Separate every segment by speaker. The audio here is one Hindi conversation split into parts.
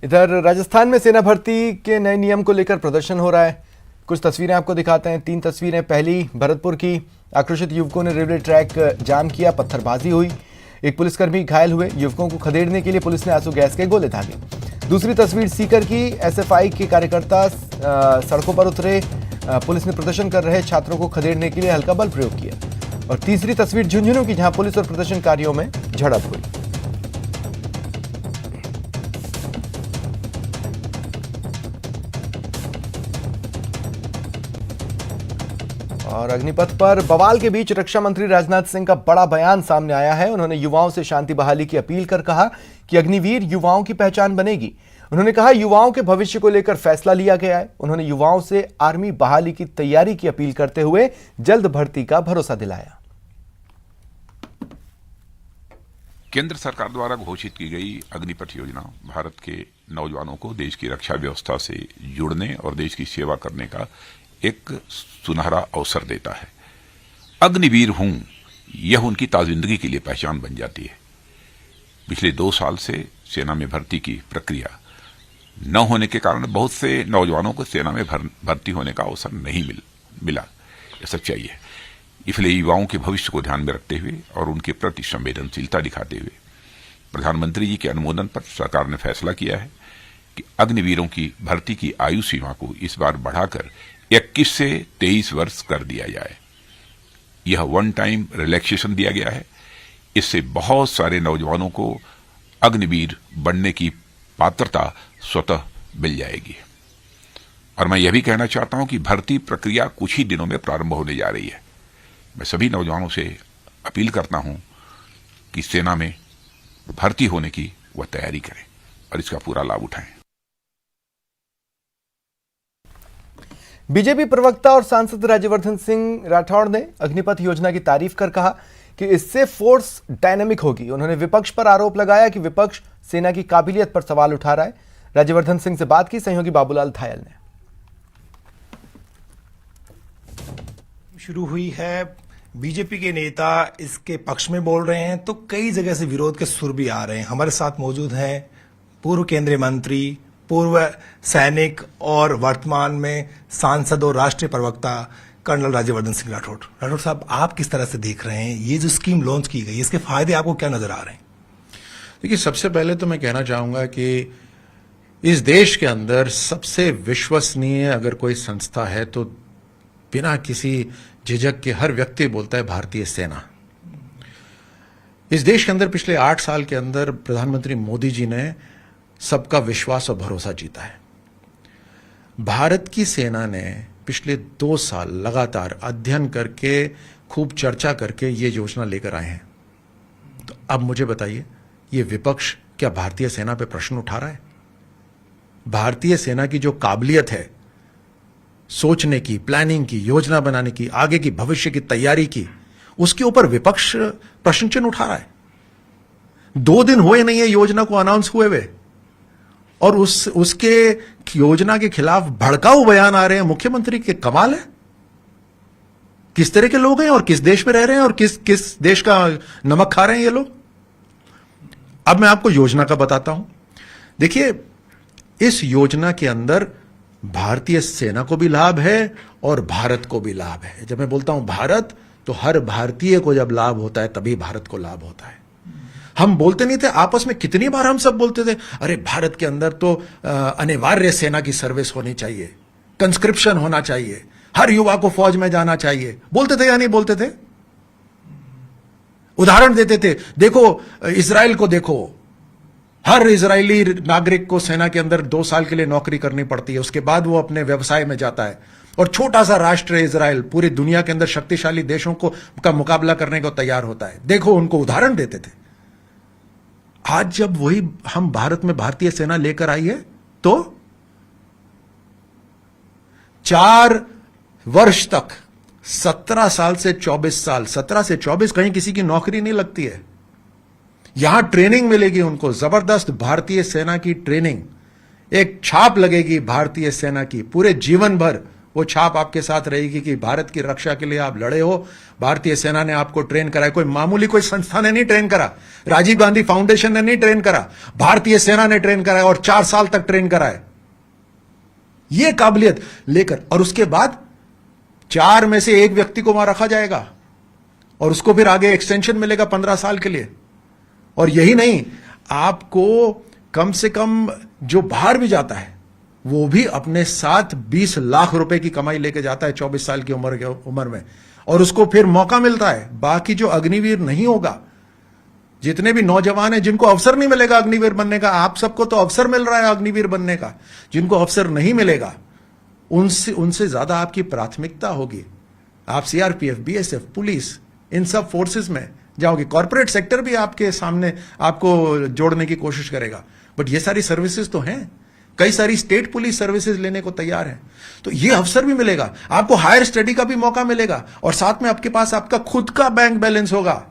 Speaker 1: इधर राजस्थान में सेना भर्ती के नए नियम को लेकर प्रदर्शन हो रहा है। कुछ तस्वीरें आपको दिखाते हैं। 3 तस्वीरें। पहली, भरतपुर की। आक्रोशित युवकों ने रेलवे ट्रैक जाम किया, पत्थरबाजी हुई, एक पुलिसकर्मी घायल हुए। युवकों को खदेड़ने के लिए पुलिस ने आंसू गैस के गोले दागे। दूसरी तस्वीर सीकर की। एसएफआई के कार्यकर्ता सड़कों पर उतरे, पुलिस ने प्रदर्शन कर रहे छात्रों को खदेड़ने के लिए हल्का बल प्रयोग किया। और तीसरी तस्वीर झुंझुनू की, जहां पुलिस और प्रदर्शनकारियों में झड़प हुई। और अग्निपथ पर बवाल के बीच रक्षा मंत्री राजनाथ सिंह का बड़ा बयान सामने आया है। उन्होंने युवाओं से शांति बहाली की अपील कर कहा कि अग्निवीर युवाओं की पहचान बनेगी। उन्होंने कहा युवाओं के भविष्य को लेकर फैसला लिया गया है। उन्होंने युवाओं से आर्मी बहाली की तैयारी की अपील करते हुए जल्द भर्ती का भरोसा दिलाया।
Speaker 2: केंद्र सरकार द्वारा घोषित की गई अग्निपथ योजना भारत के नौजवानों को देश की रक्षा व्यवस्था से जुड़ने और देश की सेवा करने का एक सुनहरा अवसर देता है। अग्निवीर हूं, यह उनकी ताजिंदगी के लिए पहचान बन जाती है। पिछले 2 साल से सेना में भर्ती की प्रक्रिया न होने के कारण बहुत से नौजवानों को सेना में भर्ती होने का अवसर नहीं मिला। यह सच्चाई है। इसलिए युवाओं के भविष्य को ध्यान में रखते हुए और उनके प्रति संवेदनशीलता दिखाते हुए प्रधानमंत्री जी के अनुमोदन पर सरकार ने फैसला किया है कि अग्निवीरों की भर्ती की आयु सीमा को इस बार बढ़ाकर 21 से 23 वर्ष कर दिया जाए। यह वन टाइम रिलैक्सेशन दिया गया है। इससे बहुत सारे नौजवानों को अग्निवीर बनने की पात्रता स्वतः मिल जाएगी। और मैं यह भी कहना चाहता हूं कि भर्ती प्रक्रिया कुछ ही दिनों में प्रारंभ होने जा रही है। मैं सभी नौजवानों से अपील करता हूं कि सेना में भर्ती होने की वह तैयारी करें और इसका पूरा लाभ उठाएं।
Speaker 1: बीजेपी प्रवक्ता और सांसद राज्यवर्धन सिंह राठौड़ ने अग्निपथ योजना की तारीफ कर कहा कि इससे फोर्स डायनामिक होगी। उन्होंने विपक्ष पर आरोप लगाया कि विपक्ष सेना की काबिलियत पर सवाल उठा रहा है। राज्यवर्धन सिंह से बात की सहयोगी बाबूलाल धायल ने।
Speaker 3: शुरू हुई है, बीजेपी के नेता इसके पक्ष में बोल रहे हैं तो कई जगह से विरोध के सुर भी आ रहे हैं। हमारे साथ मौजूद हैं पूर्व केंद्रीय मंत्री, पूर्व सैनिक और वर्तमान में सांसद और राष्ट्रीय प्रवक्ता कर्नल राज्यवर्धन सिंह राठौड़। राठौड़ साहब, आप किस तरह से देख रहे हैं ये जो स्कीम लॉन्च की गई, इसके फायदे आपको क्या नजर आ रहे हैं?
Speaker 4: देखिए, सबसे पहले तो मैं कहना चाहूंगा कि इस देश के अंदर सबसे विश्वसनीय अगर कोई संस्था है तो बिना किसी झिझक के हर व्यक्ति बोलता है भारतीय सेना। इस देश के अंदर पिछले 8 साल के अंदर प्रधानमंत्री मोदी जी ने सबका विश्वास और भरोसा जीता है। भारत की सेना ने पिछले 2 साल लगातार अध्ययन करके, खूब चर्चा करके ये योजना लेकर आए हैं। तो अब मुझे बताइए, ये विपक्ष क्या भारतीय सेना पे प्रश्न उठा रहा है? भारतीय सेना की जो काबिलियत है सोचने की, प्लानिंग की, योजना बनाने की, आगे की भविष्य की तैयारी की, उसके ऊपर विपक्ष प्रश्न चिन्ह उठा रहा है। 2 दिन हुए नहीं है योजना को अनाउंस हुए हुए और उसके योजना के खिलाफ भड़काऊ बयान आ रहे हैं मुख्यमंत्री के। कमाल है। किस तरह के लोग हैं और किस देश में रह रहे हैं और किस देश का नमक खा रहे हैं ये लोग। अब मैं आपको योजना का बताता हूं। देखिए, इस योजना के अंदर भारतीय सेना को भी लाभ है और भारत को भी लाभ है। जब मैं बोलता हूं भारत, तो हर भारतीय को जब लाभ होता है तभी भारत को लाभ होता है। हम बोलते नहीं थे आपस में, कितनी बार हम सब बोलते थे, अरे भारत के अंदर तो अनिवार्य सेना की सर्विस होनी चाहिए, कंस्क्रिप्शन होना चाहिए, हर युवा को फौज में जाना चाहिए। बोलते थे या नहीं बोलते थे? उदाहरण देते थे, देखो इजराइल को देखो, हर इजरायली नागरिक को सेना के अंदर 2 साल के लिए नौकरी करनी पड़ती है, उसके बाद वो अपने व्यवसाय में जाता है। और छोटा सा राष्ट्र इजराइल पूरी दुनिया के अंदर शक्तिशाली देशों का मुकाबला करने को तैयार होता है। देखो, उनको उदाहरण देते थे। आज जब वही हम भारत में भारतीय सेना लेकर आई है तो 4 वर्ष तक 17 साल से 24 साल, 17 से 24 कहीं किसी की नौकरी नहीं लगती है। यहां ट्रेनिंग मिलेगी उनको, जबरदस्त भारतीय सेना की ट्रेनिंग, एक छाप लगेगी भारतीय सेना की। पूरे जीवन भर वो छाप आपके साथ रहेगी कि भारत की रक्षा के लिए आप लड़े हो, भारतीय सेना ने आपको ट्रेन कराया। कोई मामूली कोई संस्था ने नहीं ट्रेन करा, राजीव गांधी फाउंडेशन ने नहीं ट्रेन करा, भारतीय सेना ने ट्रेन कराया और 4 साल तक ट्रेन कराया। ये काबिलियत लेकर, और उसके बाद 4 में से 1 व्यक्ति को वहां रखा जाएगा और उसको फिर आगे एक्सटेंशन मिलेगा 15 साल के लिए। और यही नहीं, आपको कम से कम जो बाहर भी जाता है वो भी अपने साथ 20 लाख रुपए की कमाई लेके जाता है 24 साल की उम्र में, और उसको फिर मौका मिलता है। बाकी जो अग्निवीर नहीं होगा, जितने भी नौजवान हैं जिनको अवसर नहीं मिलेगा अग्निवीर बनने का, आप सबको तो अवसर मिल रहा है अग्निवीर बनने का, जिनको अवसर नहीं मिलेगा उनसे ज्यादा आपकी प्राथमिकता होगी। आप सीआरपीएफ, बीएसएफ, पुलिस, इन सब फोर्सेस में जाओगे। कॉर्पोरेट सेक्टर भी आपके सामने आपको जोड़ने की कोशिश करेगा, बट ये सारी सर्विसेज तो हैं। कई सारी स्टेट पुलिस सर्विसेज लेने को तैयार है, तो ये अवसर भी मिलेगा आपको, हायर स्टडी का भी मौका मिलेगा, और साथ में आपके पास आपका खुद का बैंक बैलेंस होगा,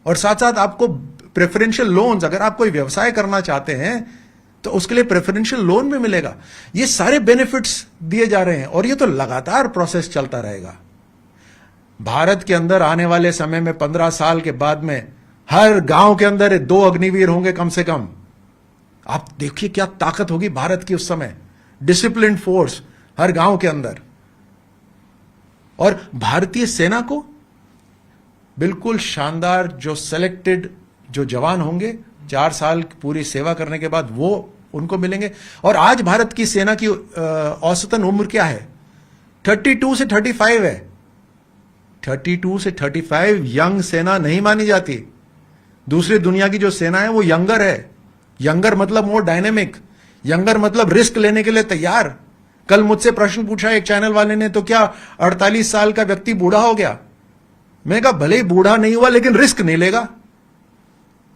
Speaker 4: और साथ साथ आपको प्रेफरेंशियल लोन्स, अगर आप कोई व्यवसाय करना चाहते हैं तो उसके लिए प्रेफरेंशियल लोन भी मिलेगा। ये सारे बेनिफिट्स दिए जा रहे हैं और ये तो लगातार प्रोसेस चलता रहेगा। भारत के अंदर आने वाले समय में 15 साल के बाद में हर गांव के अंदर 2 अग्निवीर होंगे कम से कम। आप देखिए क्या ताकत होगी भारत की उस समय, डिसिप्लिन फोर्स हर गांव के अंदर। और भारतीय सेना को बिल्कुल शानदार जो सेलेक्टेड जो जवान होंगे 4 साल पूरी सेवा करने के बाद वो उनको मिलेंगे। और आज भारत की सेना की औसतन उम्र क्या है? 32 से 35 है। 32 से 35 यंग सेना नहीं मानी जाती। दूसरी दुनिया की जो सेना है वो यंगर है। यंगर मतलब मोर डायनेमिक, यंगर मतलब रिस्क लेने के लिए तैयार। कल मुझसे प्रश्न पूछा एक चैनल वाले ने, तो क्या 48 साल का व्यक्ति बूढ़ा हो गया? मैं कहा भले ही बूढ़ा नहीं हुआ लेकिन रिस्क नहीं लेगा।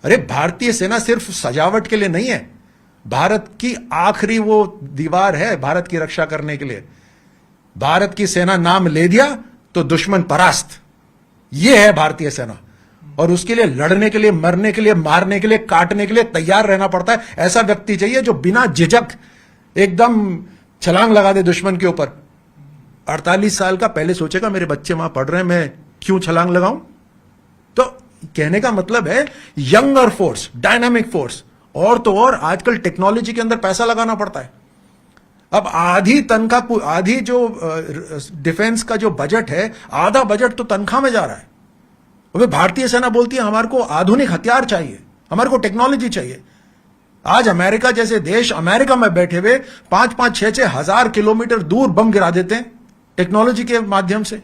Speaker 4: अरे भारतीय सेना सिर्फ सजावट के लिए नहीं है, भारत की आखिरी वो दीवार है भारत की रक्षा करने के लिए। भारत की सेना नाम ले दिया तो दुश्मन परास्त। ये है भारतीय सेना, और उसके लिए लड़ने के लिए, मरने के लिए, मारने के लिए, काटने के लिए तैयार रहना पड़ता है। ऐसा व्यक्ति चाहिए जो बिना झिझक एकदम छलांग लगा दे दुश्मन के ऊपर। 48 साल का पहले सोचेगा मेरे बच्चे वहां पढ़ रहे हैं, मैं क्यों छलांग लगाऊं? तो कहने का मतलब है यंगर फोर्स, डायनामिक फोर्स। और तो और आजकल टेक्नोलॉजी के अंदर पैसा लगाना पड़ता है। अब आधी तनख्वाह, आधी जो डिफेंस का जो बजट है, आधा बजट तो तनख्वाह में जा रहा है। अबे भारतीय सेना बोलती है हमारे को आधुनिक हथियार चाहिए, हमारे को टेक्नोलॉजी चाहिए। आज अमेरिका जैसे देश, अमेरिका में बैठे हुए 5-5, 6-6 हजार किलोमीटर दूर बम गिरा देते हैं टेक्नोलॉजी के माध्यम से।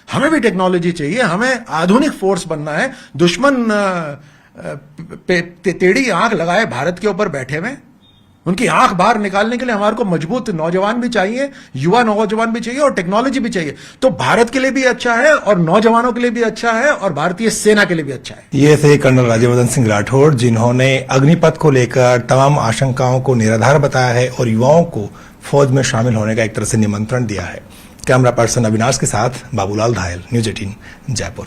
Speaker 4: हमें भी टेक्नोलॉजी चाहिए, हमें आधुनिक फोर्स बनना है। दुश्मन टेढ़ी आंख लगाए भारत के ऊपर बैठे हुए, उनकी आंख बाहर निकालने के लिए हमारे को मजबूत नौजवान भी चाहिए, युवा नौजवान भी चाहिए और टेक्नोलॉजी भी चाहिए। तो भारत के लिए भी अच्छा है और नौजवानों के लिए भी अच्छा है और भारतीय सेना के लिए भी अच्छा है।
Speaker 3: ये थे कर्नल राज्यवर्धन सिंह राठौड़, जिन्होंने अग्निपथ को लेकर तमाम आशंकाओं को निराधार बताया है और युवाओं को फौज में शामिल होने का एक तरह से निमंत्रण दिया है। कैमरा पर्सन अविनाश के साथ बाबूलाल धायल, न्यूज़ 18 जयपुर।